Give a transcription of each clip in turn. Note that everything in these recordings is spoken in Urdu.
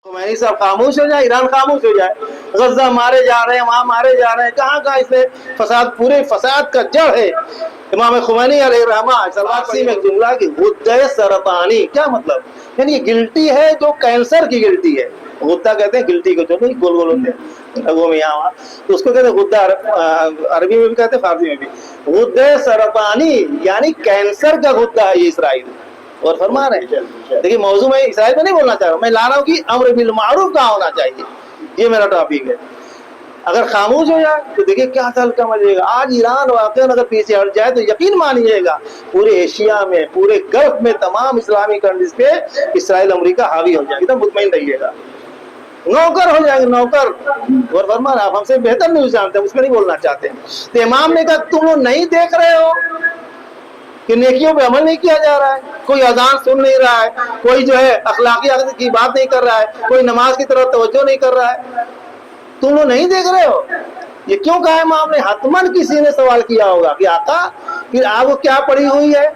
خمینی صاحب خاموش ہو جائے، ایران خاموش ہو جائے، غزہ مارے جا رہے ہیں، وہاں مارے جا رہے ہیں، کہاں کہاں اس میں فساد، پورے فساد کا جڑ ہے امام خمینی علیہ الرحمہ۔ سلواسی میں ایک جملہ کہ غدہ سرطانی، کیا مطلب؟ یعنی یہ گلٹی ہے جو کینسر کی گلٹی ہے۔ غدہ کہتے ہیں گلٹی کو، جو نہیں گول گول ہوتے ہیں لوگوں میں یہاں تو اس کو کہتے ہیں غدہ، عربی میں بھی کہتے ہیں، فارسی میں بھی۔ غدہ سرطانی یعنی کینسر کا غدہ ہے یہ اسرائیل، اور فرما رہے ہیں۔ دیکھیں موضوع میں اسرائیل میں نہیں بولنا چاہ رہا ہوں، میں لا رہا ہوں کہ امر بالمعروف کہاں ہونا چاہیے، یہ میرا ٹاپک ہے۔ اگر خاموش ہو جائے تو دیکھیں کیا تلخ مچے گا۔ آج ایران واقعا اگر پیچھے ہٹ جائے تو یقین مانیے گا پورے ایشیا میں، پورے گلف میں، تمام اسلامی کنٹریز پہ اسرائیل امریکہ حاوی ہو جائے گا، مطمئن رہیے گا، نوکر ہو جائیں گے، نوکر۔ اور فرمان آپ ہم سے بہتر نہیں جانتے، اس میں نہیں بولنا چاہتے۔ تو امام نے کہا تم لوگ نہیں دیکھ رہے ہو کہ نیکیوں پہ عمل نہیں کیا جا رہا ہے، کوئی اذان سن نہیں رہا ہے، کوئی جو ہے اخلاقی عقیدت کی بات نہیں کر رہا ہے، کوئی نماز کی طرف توجہ نہیں کر رہا ہے، تم لوگ نہیں دیکھ رہے ہو؟ یہ کیوں کہا امام نے؟ حتماً کسی نے سوال کیا ہوگا کہ آقا پھر آپ کو کیا پڑی ہوئی ہے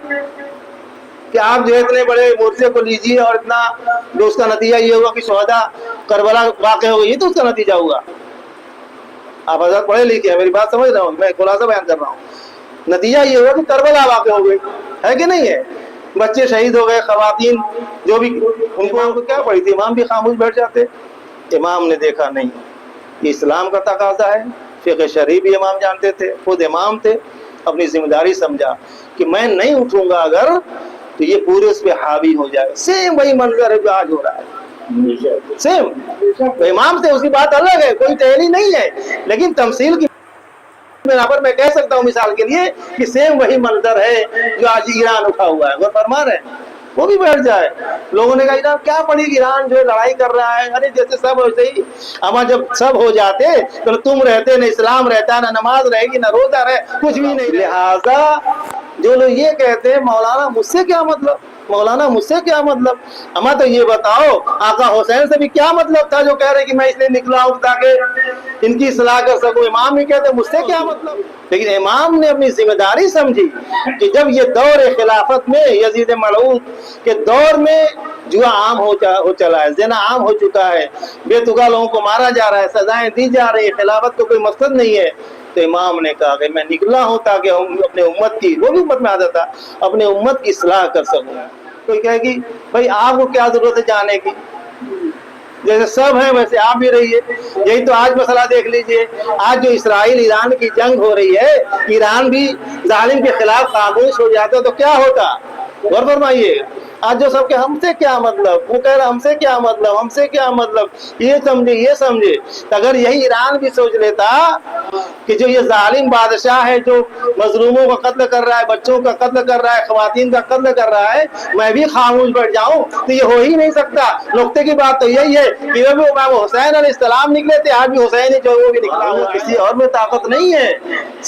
کہ آپ جو اتنے بڑے مورچے کو لیجیے اور اتنا جو اس کا نتیجہ یہ ہوگا کہ شہداء کربلا واقع ہوگا، یہ تو اس کا نتیجہ ہوگا۔ آپ حضرت پڑھے لکھے ہیں، میری بات سمجھ رہا ہوں، میں خلاصہ بیان کر رہا ہوں۔ نتیجہ یہ ہوا کہ کربلا واقع ہو گئی ہے کہ نہیں ہے، بچے شہید ہو گئے، خواتین جو بھی، ان کو کیا پڑی تھی؟ امام بھی خاموش بیٹھ جاتے۔ امام نے دیکھا نہیں، یہ اسلام کا تقاضا ہے، فقہ شرعی بھی امام جانتے تھے، خود امام تھے، اپنی ذمہ داری سمجھا کہ میں نہیں اٹھوں گا اگر تو یہ پورے اس پہ حاوی ہو جائے گا۔ سیم وہی منظر ہے جو آج ہو رہا ہے، سیم امام سے، اس کی بات الگ ہے، کوئی تحلیل نہیں ہے، لیکن تمثیل کی برابر میں کہہ سکتا ہوں مثال کے لیے کہ سیم وہی منظر ہے جو آج ایران اٹھا ہوا ہے۔ وہ فرما رہے ہیں وہ بھی بیٹھ جائے۔ لوگوں نے کہا ایران کیا پڑی، ایران جو لڑائی کر رہا ہے، ارے جیسے سب ویسے ہی، اما جب سب ہو جاتے تو تم رہتے، نہ اسلام رہتا، نہ نماز رہے گی، نہ روزہ رہے، کچھ بھی نہیں۔ لہذا جو لوگ یہ کہتے ہیں مولانا مجھ سے کیا مطلب، مولانا مجھ سے کیا مطلب، اما تو یہ بتاؤ آقا حسین سے بھی کیا مطلب تھا جو کہہ رہے کہ میں اس لیے نکلا ہوں تاکہ ان کی اصلاح کر سکوں۔ امام ہی کہتے مجھ سے کیا مطلب، لیکن امام نے اپنی ذمہ داری سمجھی کہ جب یہ دور خلافت میں، یزید ملعون کے دور میں جوا عام ہو چلا ہے، زنا عام ہو چکا ہے، بے تگا لوگوں کو مارا جا رہا ہے، سزائیں دی جا رہی ہے، خلافت کو کوئی مقصد نہیں ہے، تو امام نے کہا کہ میں نکلا ہوں تاکہ اپنے امت کی، وہ بھی امت میں آتا تھا، اپنے امت کی اصلاح کر سکوں۔ کوئی کہے گی بھائی آپ کو کیا ضرورت ہے جانے کی، جیسے سب ہیں ویسے آپ بھی رہیے۔ یہی تو آج مسئلہ دیکھ لیجئے، آج جو اسرائیل ایران کی جنگ ہو رہی ہے، ایران بھی ظالم کے خلاف خاموش ہو جاتا تو کیا ہوتا؟ غور فرمائیے۔ آج جو سب کہ ہم سے کیا مطلب، وہ کہہ رہا ہم سے کیا مطلب، ہم سے کیا مطلب، یہ سمجھے یہ سمجھے۔ اگر یہی ایران بھی سوچ لیتا کہ جو یہ ظالم بادشاہ ہے جو مظلوموں کا قتل کر رہا ہے، بچوں کا قتل کر رہا ہے، خواتین کا قتل کر رہا ہے، میں بھی خاموش بیٹھ جاؤں تو یہ ہو ہی نہیں سکتا۔ نقطے کی بات تو یہی ہے کہ وہ امام حسین علیہ السلام نکلے تھے، آج بھی حسین جو وہ بھی نکلا ہوا، کسی اور میں طاقت نہیں ہے،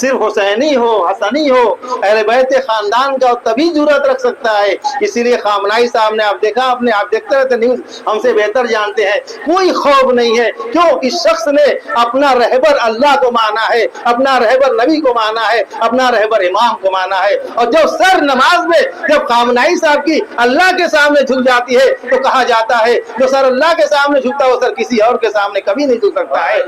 صرف حسینی ہو، حسنی ہو، اہل بیت خاندان کا تبھی جرأت رکھ سکتا ہے۔ اسی لیے خامنائی صاحب نے آپ دیکھا، آپ دیکھتے رہتے نیوز، ہم سے بہتر جانتے ہیں، کوئی خوف نہیں ہے، کیوں؟ اس شخص نے اپنا رہبر اللہ کو مانا ہے، اپنا رہبر نبی کو مانا ہے، اپنا رہبر امام کو مانا ہے۔ اور جو سر نماز میں جب خامنائی صاحب کی اللہ کے سامنے جھک جاتی ہے تو کہا جاتا ہے جو سر اللہ کے سامنے جھکتا ہے وہ سر کسی اور کے سامنے کبھی نہیں جھک سکتا ہے۔